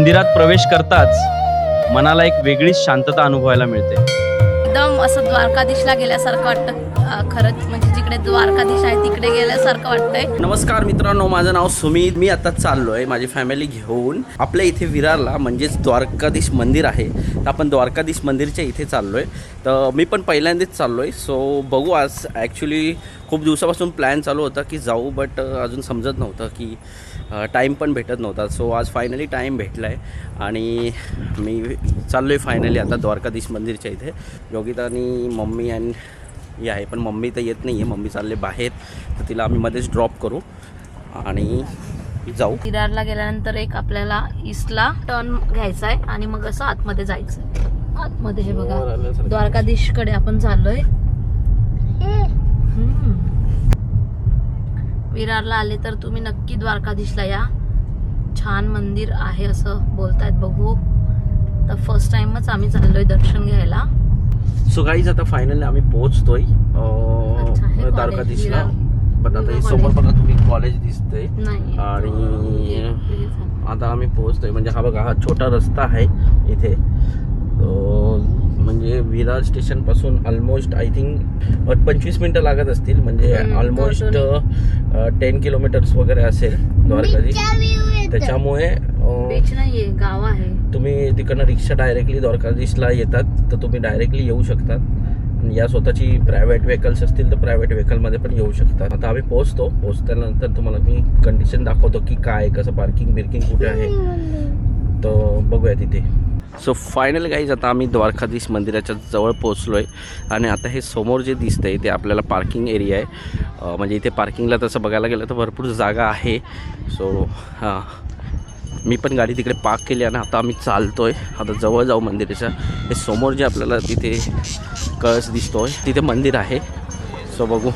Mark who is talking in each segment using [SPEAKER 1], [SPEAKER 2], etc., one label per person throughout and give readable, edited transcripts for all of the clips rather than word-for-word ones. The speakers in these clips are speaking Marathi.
[SPEAKER 1] मंदिरात प्रवेश करताच मनाला एक वेगळीच शांतता अनुभवायला मिळते.
[SPEAKER 2] एकदम असं द्वारकाधीशला गेल्यासारखं वाटतं. खरंच म्हणजे जिकडे द्वारकाधीश आहे तिकडे गेल्यासारखं वाटतंय.
[SPEAKER 3] नमस्कार मित्रांनो, माझं नाव सुमित. मी आता चाललोय माझी फॅमिली घेऊन आपल्या इथे विरारला, म्हणजेच द्वारकाधीश मंदिर आहे. तर आपण द्वारकाधीश मंदिरच्या इथे चाललोय. तर मी पण पहिल्यांदाच चाललोय. सो बघू. आज ॲक्च्युली खूप दिवसापासून प्लॅन चालू होता की जाऊ, बट अजून समजत नव्हतं की टाईम पण भेटत नव्हता. सो आज फायनली टाईम भेटला आहे आणि मी चाललो आहे फायनली आता द्वारकाधीश मंदिरच्या इथे. योगिता आणि मम्मी ही आहे, पण मम्मी तर येत नाही आहे. मम्मी चालले बाहेर, तर तिला आम्ही मध्येच ड्रॉप करू आणि जाऊ.
[SPEAKER 2] विरारला गेल्यानंतर एक आपल्याला ईस्टला टर्न घ्यायचा आहे आणि मग असं आतमध्ये जायचं आहे. आतमध्ये हे बघा द्वारकाधीशकडे आपण चाललोय. विरारला आले तर तुम्ही नक्की द्वारकाधीशला या. छान मंदिर आहे असं बोलतायत. बघू. तर फर्स्ट टाइमच आम्ही चाललोय दर्शन घ्यायला.
[SPEAKER 3] सो गाईज आता फायनली आम्ही पोहोचतोय द्वारकाधीशला. पण आता हे समोर बघा तुम्ही कॉलेज दिसतंय आणि आता आम्ही पोहोचतोय. म्हणजे हा बघा, हा छोटा रस्ता आहे इथे. म्हणजे विरार स्टेशन पासून ऑलमोस्ट आय थिंक 25 मिनिटं लागत असतील. म्हणजे ऑलमोस्ट 10 किलोमीटर्स वगैरे असेल द्वारकाधीश. त्याच्यामुळे
[SPEAKER 2] बीच नाहीये, गाव आहे. तुम्ही
[SPEAKER 3] तिकडनं रिक्षा डायरेक्टली द्वारकाधीशला येतात तर तुम्ही डायरेक्टली येऊ शकतात. या स्वतःची प्रायव्हेट व्हेकल्स असतील तर प्रायव्हेट व्हेकलमध्ये पण येऊ शकतात. आता आम्ही पोहोचल्यानंतर तुम्हाला मी कंडिशन दाखवतो की काय कसं पार्किंग बिर्किंग कुठे आहे, तर बघूया तिथे. सो फायनल गाईज आता आम्ही द्वारकाधीश मंदिराच्या जवळ पोहोचलो आहे आणि आता हे समोर जे दिसतंय ते आपल्याला पार्किंग एरिया आहे. म्हणजे इथे पार्किंगला तसं बघायला गेलं तर भरपूर जागा आहे. सो हां, मी पण गाडी तिकडे पार्क केली आणि आता आम्ही चालतोय. आता जवळ जाऊ मंदिराच्या. हे समोर जे आपल्याला तिथे कळस दिसतोय तिथे मंदिर आहे. सो बघू.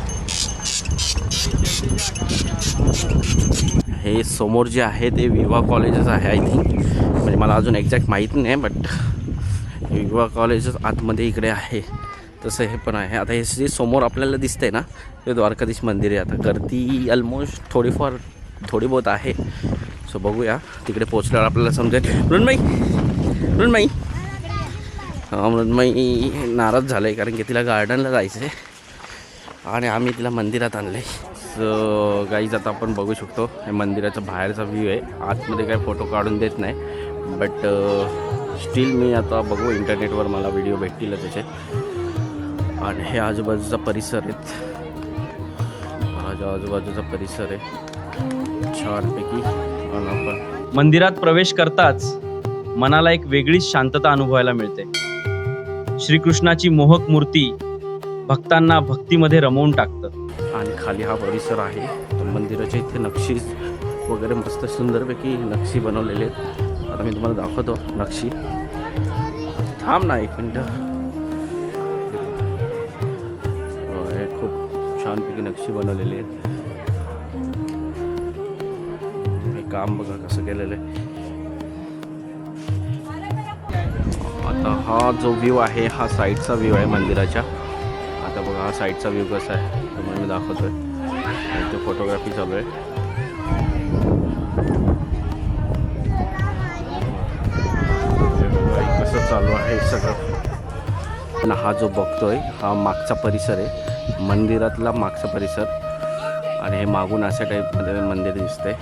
[SPEAKER 3] हे समोर जे आहे ते विवा कॉलेजच आहे आय थिंक. म्हणजे मला अजून एक्झॅक्ट माहीत नाही, बट विवा कॉलेजच आतमध्ये इकडे आहे. तसं हे पण आहे. आता हे जे समोर आपल्याला दिसतंय ना ते द्वारकाधीश मंदिर आहे. आता गर्दी ऑलमोस्ट थोडी बहुत आहे. सो बघूया, तिकडे पोचल्यावर आपल्याला समजेल. मृण्मयी मृण्मयी नाराज झालं आहे कारण की तिला गार्डनला जायचं आहे आणि आम्ही तिला मंदिरात आणलं आहे. सो गाईज आता आपण बघू शकतो हे मंदिराचा बाहेरचा व्ह्यू आहे. आतमध्ये काही फोटो काढून देत नाही, बट स्टील मी आता बघू इंटरनेटवर मला व्हिडिओ भेटतील त्याचे. आणि हे आजूबाजूचा परिसर आहेत. हा जो आजूबाजूचा परिसर आहे छानपैकी.
[SPEAKER 1] मंदिरात प्रवेश करताच मनाला एक वेगळीच शांतता अनुभवायला मिळते. श्रीकृष्णाची मोहक मूर्ती भक्तांना भक्तीमध्ये रमवून टाकतं.
[SPEAKER 3] आणि खाली हा परिसर आहे. मंदिराच्या इथे नक्षी वगैरे मस्त सुंदरपैकी नक्षी बनवलेले आहेत. आता मी तुम्हाला दाखवतो नक्षी. थांब ना एक मिनटं. खूप छानपैकी नक्षी बनवलेली आहेत. काम बघा कसं केलेलं आहे. आता हा जो व्ह्यू आहे हा साईडचा व्ह्यू आहे मंदिराच्या. आता बघा हा साईडचा व्ह्यू कसा आहे तुम्हाला मी दाखवतोय. इथे फोटोग्राफी चालू आहे. कसं चालू आहे सगळं. आणि हा जो बघतोय हा मागचा परिसर आहे, मंदिरातला मागचा परिसर. आणि हे मागून अशा टाईपमध्ये मंदिर दिसतंय.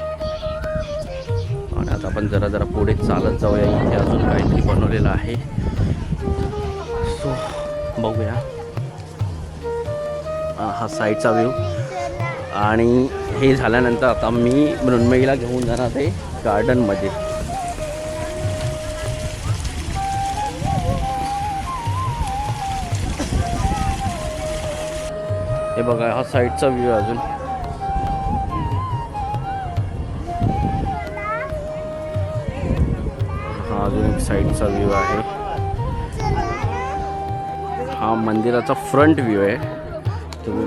[SPEAKER 3] आणि आता आपण जरा पुढे चालत जाऊया. इथे अजून काहीतरी बनवलेलं आहे. सो बघूया. हा साईडचा व्ह्यू. आणि हे झाल्यानंतर आता मी मृण्मयीला घेऊन जाणार आहे गार्डनमध्ये. हे बघा हा साईडचा व्ह्यू अजून. अजून एक साईडचा व्ह्यू आहे. हा मंदिराचा फ्रंट व्ह्यू आहे. तुम्ही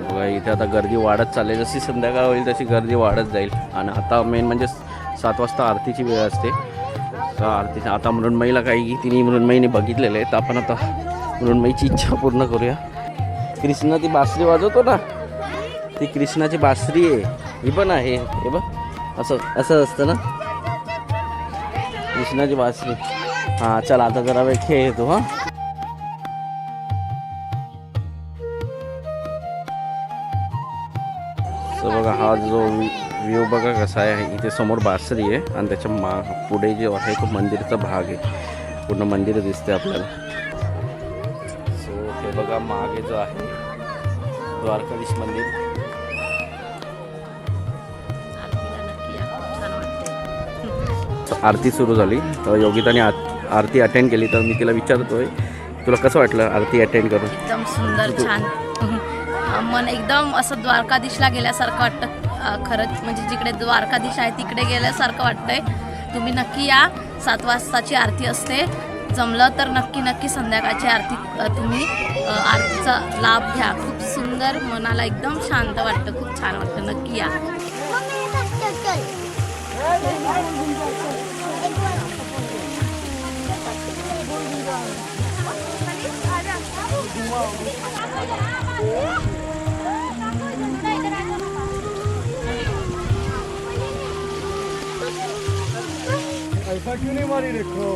[SPEAKER 3] बघा इथे आता गर्दी वाढत चालली. जशी संध्याकाळ होईल तशी गर्दी वाढत जाईल. आणि आता मेन म्हणजे 7 वाजता आरतीची वेळ असते. तर आरती आता मृण्मयीला काही तिने मृण्मयीने बघितलेलं आहे. तर आपण आता मृण्मयीची इच्छा पूर्ण करूया. कृष्णा ती बासरी वाजवतो ना, ती कृष्णाची बासरी आहे. ही पण आहे. हे बघ असं असं असतं ना कृष्णाची बासरी. हां चल आता जरा वेळ खेळ येतो. हां बघा हा जो व्ह्यू बघा कसा आहे. इथे समोर बासरी आहे आणि त्याच्या पुढे जे आहे तो मंदिरचा भाग आहे. पूर्ण मंदिर दिसते आपल्याला. सो हे बघा मागे जो आहे द्वारकाधीश मंदिर.
[SPEAKER 2] आरतीला नक्की या, खूप छान वाटते.
[SPEAKER 3] आरती सुरू झाली तर योगिताने आरती अटेंड केली. तर मी तिला विचारतोय तुला कसं वाटलं आरती अटेंड करून.
[SPEAKER 2] एकदम सुंदर छान. मन एकदम असं द्वारकाधीशला गेल्यासारखं वाटतं. खरंच म्हणजे जिकडे द्वारकाधीश आहे तिकडे गेल्यासारखं वाटतंय. तुम्ही नक्की या. 7 वाजताची आरती असते. जमलं तर नक्की संध्याकाळची आरती तुम्ही आरतीचा लाभ घ्या. खूप सुंदर, मनाला एकदम शांत वाटतं, खूप छान वाटतं. नक्की या.
[SPEAKER 4] ऐसा क्यों नहीं मारी देखो.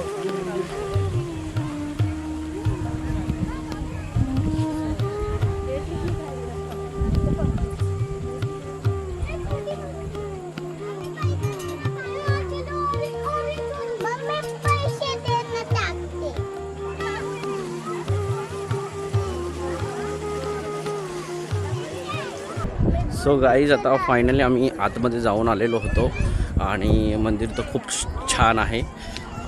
[SPEAKER 3] सो गाईज आता फायनली आम्ही आतमध्ये जाऊन आलेलो होतो आणि मंदिर तर खूप छान आहे.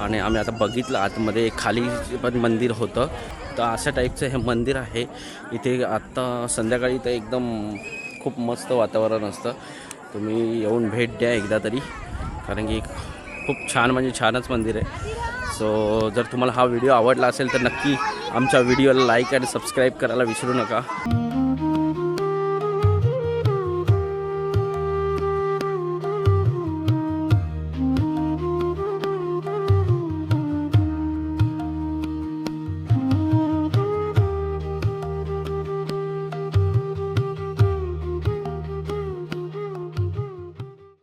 [SPEAKER 3] आणि आम्ही आता बघितलं आतमध्ये खाली पण मंदिर होतं. तर अशा टाईपचं हे मंदिर आहे. इथे आत्ता संध्याकाळी तर एकदम खूप मस्त वातावरण असतं. तुम्ही येऊन भेट द्या एकदा तरी, कारण की खूप छान म्हणजे छानच मंदिर आहे. सो जर तुम्हाला हा व्हिडिओ आवडला असेल तर नक्की आमच्या व्हिडिओला लाईक आणि सबस्क्राईब करायला विसरू नका.